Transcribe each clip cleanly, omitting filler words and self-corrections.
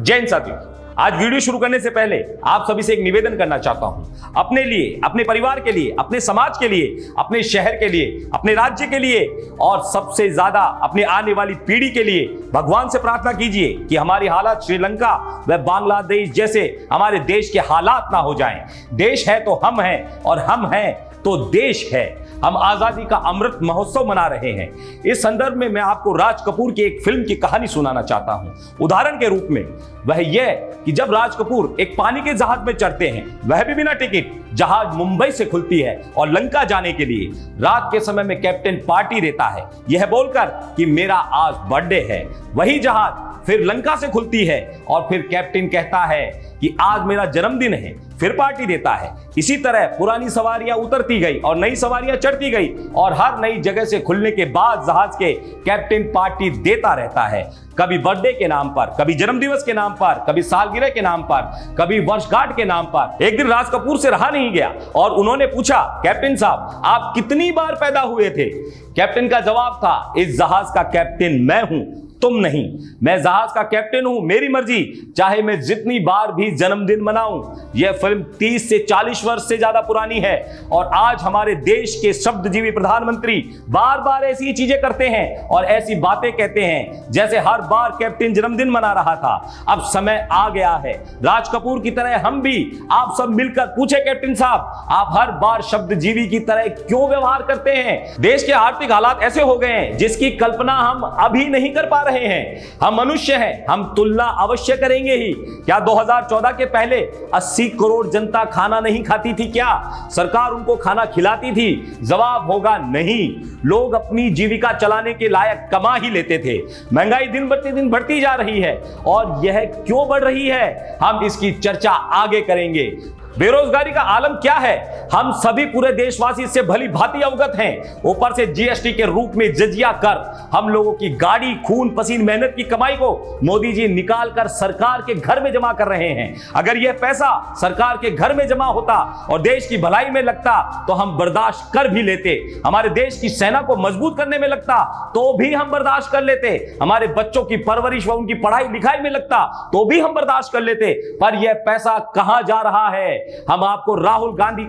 जय हिंद साथियों, आज वीडियो शुरू करने से पहले आप सभी से एक निवेदन करना चाहता हूं। अपने लिए, अपने परिवार के लिए, अपने समाज के लिए, अपने शहर के लिए, अपने राज्य के लिए और सबसे ज्यादा अपनी आने वाली पीढ़ी के लिए भगवान से प्रार्थना कीजिए कि हमारी हालत श्रीलंका व बांग्लादेश जैसे हमारे देश के हालात ना हो जाएं। देश है तो हम हैं और हम हैं तो देश है। हम आजादी का अमृत महोत्सव मना रहे हैं। इस संदर्भ में मैं आपको राज कपूर की एक फिल्म की कहानी सुनाना चाहता हूं। उदाहरण के रूप में वह यह कि जब राज कपूर एक पानी के जहाज में चढ़ते हैं, वह भी बिना टिकट, जहाज मुंबई से खुलती है और लंका जाने के लिए रात के समय में कैप्टन पार्टी देता है, यह बोलकर कि मेरा आज बर्थडे है। वही जहाज फिर लंका से खुलती है और फिर कैप्टन कहता है कि आज मेरा जन्मदिन है, फिर पार्टी देता है। इसी तरह पुरानी सवारियां उतरती गई और नई सवारियां चढ़ती गई और हर नई जगह से खुलने के बाद जहाज के कैप्टन पार्टी देता रहता है। कभी बर्थडे के नाम पर, कभी जन्मदिवस के नाम पर, कभी सालगिरह के नाम पर, कभी वर्षगांठ के नाम पर। एक दिन राज कपूर से रहा नहीं गया और उन्होंने पूछा, कैप्टन साहब आप कितनी बार पैदा हुए थे? कैप्टन का जवाब था, इस जहाज का कैप्टन मैं हूं, तुम नहीं। मैं जहाज का कैप्टन हूं, मेरी मर्जी, चाहे मैं जितनी बार भी जन्मदिन मनाऊं। यह फिल्म 30 से 40 वर्ष से ज्यादा पुरानी है और आज हमारे देश के शब्दजीवी प्रधानमंत्री बार बार ऐसी चीजें करते हैं और ऐसी बातें कहते हैं जैसे हर बार कैप्टन जन्मदिन मना रहा था। अब समय आ गया है, राज कपूर की तरह हम भी आप सब मिलकर पूछे, कैप्टन साहब आप हर बार शब्दजीवी की तरह क्यों व्यवहार करते हैं? देश के आर्थिक हालात ऐसे हो गए हैं जिसकी कल्पना हम अभी नहीं कर पा रहे हैं। हम मनुष्य हैं, हम तुलना अवश्य करेंगे ही। क्या 2014 के पहले 80 करोड़ जनता खाना नहीं खाती थी? क्या सरकार उनको खाना खिलाती थी? जवाब होगा नहीं। लोग अपनी जीविका चलाने के लायक कमा ही लेते थे। महंगाई दिन प्रतिदिन बढ़ती जा रही है और यह क्यों बढ़ रही है, हम इसकी चर्चा आगे करेंगे। बेरोजगारी का आलम क्या है, हम सभी पूरे देशवासी इससे भली भांति अवगत हैं। ऊपर से जीएसटी के रूप में जजिया कर हम लोगों की गाड़ी, खून पसीन मेहनत की कमाई को मोदी जी निकाल कर सरकार के घर में जमा कर रहे हैं। अगर यह पैसा सरकार के घर में जमा होता और देश की भलाई में लगता तो हम बर्दाश्त कर भी लेते। हमारे देश की सेना को मजबूत करने में लगता तो भी हम बर्दाश्त कर लेते। हमारे बच्चों की परवरिश व उनकी पढ़ाई लिखाई में लगता तो भी हम बर्दाश्त कर लेते। पर यह पैसा कहां जा रहा है? हम आपको राहुल गांधी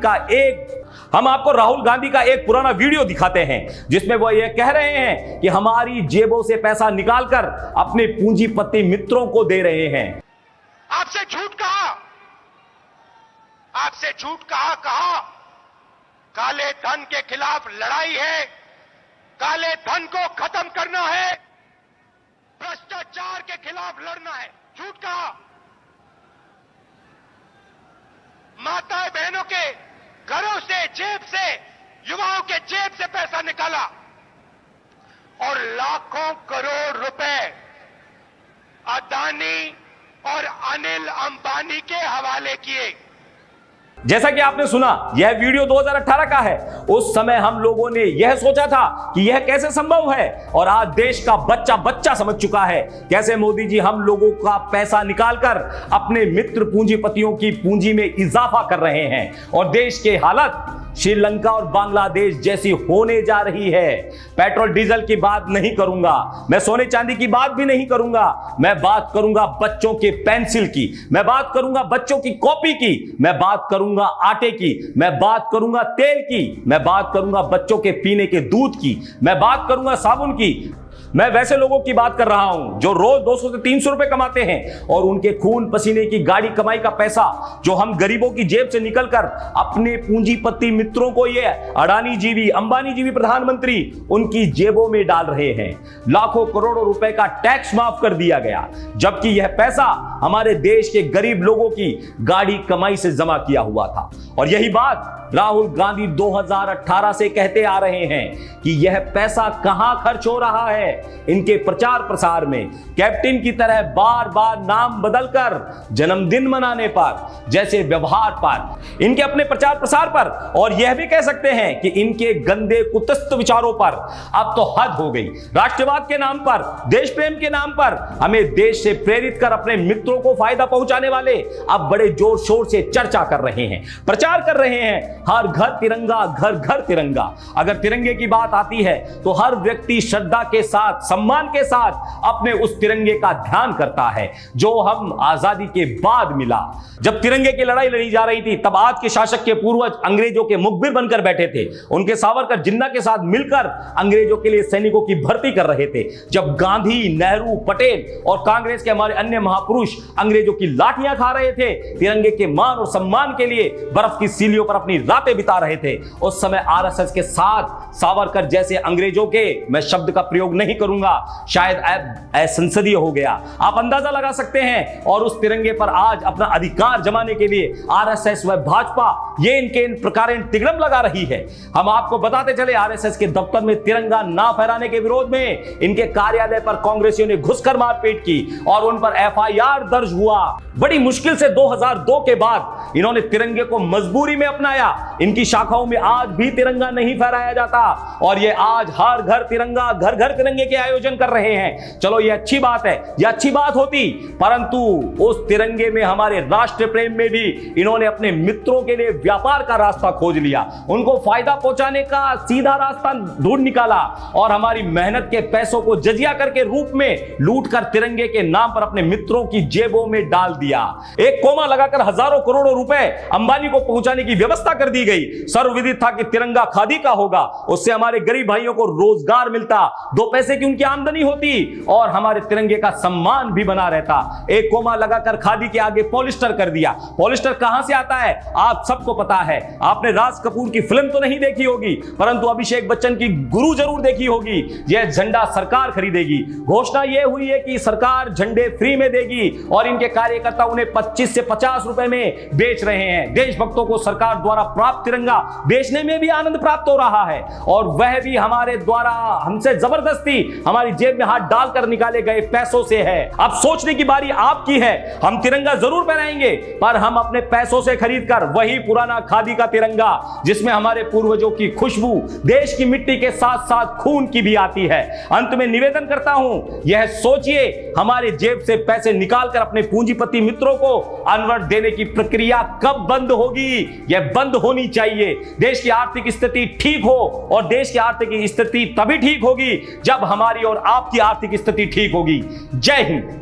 का एक पुराना वीडियो दिखाते हैं जिसमें वो ये कह रहे हैं कि हमारी जेबों से पैसा निकालकर अपने पूंजीपति मित्रों को दे रहे हैं। आपसे झूठ कहा काले धन के खिलाफ लड़ाई है, काले धन को खत्म करना है, भ्रष्टाचार के खिलाफ लड़ना है। झूठ कहा। माताएं बहनों के घरों से, जेब से, युवाओं के जेब से पैसा निकाला और लाखों करोड़ रुपए अदानी और अनिल अंबानी के हवाले किए। जैसा कि आपने सुना, यह वीडियो 2018 का है। उस समय हम लोगों ने यह सोचा था कि यह कैसे संभव है और आज देश का बच्चा बच्चा समझ चुका है कैसे मोदी जी हम लोगों का पैसा निकालकर अपने मित्र पूंजीपतियों की पूंजी में इजाफा कर रहे हैं और देश के हालत श्रीलंका और बांग्लादेश जैसी होने जा रही है। पेट्रोल डीजल की बात नहीं करूंगा, मैं सोने चांदी की बात भी नहीं करूंगा, मैं बात करूंगा बच्चों के पेंसिल की, मैं बात करूंगा बच्चों की कॉपी की, मैं बात करूंगा आटे की, मैं बात करूंगा तेल की, मैं बात करूंगा बच्चों के पीने के दूध की, मैं बात करूंगा साबुन की। मैं वैसे लोगों की बात कर रहा हूं जो रोज 200 से 300 रुपए कमाते हैं और उनके खून पसीने की गाड़ी कमाई का पैसा जो हम गरीबों की जेब से निकलकर अपने पूंजीपति मित्रों को, ये अडानी जीवी, अंबानी जीवी प्रधानमंत्री, उनकी जेबों में डाल रहे हैं। लाखों करोड़ों रुपए का टैक्स माफ कर दिया गया, जबकि यह पैसा हमारे देश के गरीब लोगों की गाड़ी कमाई से जमा किया हुआ था। और यही बात राहुल गांधी 2018 से कहते आ रहे हैं कि यह पैसा कहां खर्च हो रहा है। इनके प्रचार प्रसार में कैप्टन की तरह बार बार नाम बदलकर जन्मदिन मनाने पर, जैसे व्यवहार पर, इनके अपने प्रचार प्रसार पर, और यह भी कह सकते हैं कि इनके गंदे कुतस्थ विचारों पर अब तो हद हो गई। राष्ट्रवाद के नाम पर, देश प्रेम के नाम पर हमें देश से प्रेरित कर अपने मित्रों को फायदा पहुंचाने वाले अब बड़े जोर शोर से चर्चा कर रहे हैं, प्रचार कर रहे हैं, हर घर तिरंगा, घर घर तिरंगा। अगर तिरंगे की बात आती है तो हर व्यक्ति श्रद्धा के साथ साथ, सम्मान के साथ अपने उस तिरंगे का ध्यान करता है जो हम आजादी के बाद मिला। जब तिरंगे की लड़ाई लड़ी जा रही थी तब आज के शासक के पूर्वज अंग्रेजों के मुखबिर बनकर बैठे थे। उनके सावरकर, जिन्ना के साथ मिलकर अंग्रेजों के लिए सैनिकों की भर्ती कर रहे थे। जब गांधी, नेहरू, पटेल और कांग्रेस के हमारे अन्य महापुरुष अंग्रेजों की लाठियां खा रहे थे, तिरंगे के मान और सम्मान के लिए बर्फ की सीलियों पर अपनी रातें बिता रहे थे, उस समय आरएसएस के साथ सावरकर जैसे अंग्रेजों के, मैं शब्द का प्रयोग नहीं करूंगा, शायद असंसदीय हो गया। आप अंदाजा लगा सकते हैं। और उस तिरंगे पर आज अपना अधिकार जमाने के लिए आरएसएस व भाजपा ये इनके इन प्रकार तिगड़म लगा रही है। हम आपको बताते चले, आरएसएस के दफ्तर में तिरंगा ना फहराने के विरोध में इनके कार्यालय पर कांग्रेसियों ने घुसकर मारपीट की और उन पर एफआईआर दर्ज हुआ। बड़ी मुश्किल से 2002 के बाद इन्होंने तिरंगे को मजबूरी में अपनाया। इनकी शाखाओं में आज भी तिरंगा नहीं फहराया जाता और ये आज हर घर तिरंगा, घर घर तिरंगे के आयोजन कर रहे हैं। चलो ये अच्छी बात है, ये अच्छी बात होती, परंतु उस तिरंगे में, हमारे राष्ट्र प्रेम में भी इन्होंने अपने मित्रों के लिए व्यापार का रास्ता खोज लिया। उनको फायदा पहुंचाने का सीधा रास्ता ढूंढ निकाला और हमारी मेहनत के पैसों को जजिया करके रूप में लूट कर तिरंगे के नाम पर अपने मित्रों की जेबों में डाल दिया। एक कोमा लगाकर हजारों करोड़ों रुपए अंबानी को पहुंचाने की व्यवस्था कर दी गई। सर्वविदित था कि तिरंगा खादी का होगा, उससे हमारे गरीब भाइयों को रोजगार मिलता, 2 पैसे की उनकी आमदनी होती और हमारे तिरंगे का सम्मान भी बना रहता। एक कोमा लगाकर खादी के आगे पॉलिस्टर कर दिया। पॉलिस्टर कहां से आता है आप सबको पता है। आपने राज कपूर की फिल्म तो नहीं देखी होगी, परंतु अभिषेक बच्चन की गुरु जरूर देखी होगी। यह झंडा सरकार खरीदेगी। घोषणा यह हुई है कि सरकार झंडे फ्री में देगी और इनके कार्यकर्ता उन्हें 25 से 50 रुपए में बेच रहे हैं। देशभक्तों को सरकार द्वारा प्राप्त तिरंगा बेचने में भी आनंद प्राप्त हो रहा है और वह भी हमारे द्वारा, हमसे जबरदस्ती हमारी जेब में हाथ डालकर निकाले गए पैसों से है। अब सोचने की बारी आपकी है। हम तिरंगा जरूर पहनाएंगे, पर हम अपने पैसों से खरीदकर वही पुराना खादी का तिरंगा जिसमें हमारे पूर्वजों की खुशबू, देश की मिट्टी के साथ साथ खून की भी आती है। अंत में निवेदन करता हूं, यह सोचिए, हमारे जेब से पैसे निकालकर अपने पूंजीपति मित्रों को अनवरत देने की प्रक्रिया कब बंद होगी? यह बंद होनी चाहिए। देश की आर्थिक स्थिति ठीक हो और देश की आर्थिक स्थिति तभी ठीक होगी जब हमारी और आपकी आर्थिक स्थिति ठीक होगी। जय हिंद।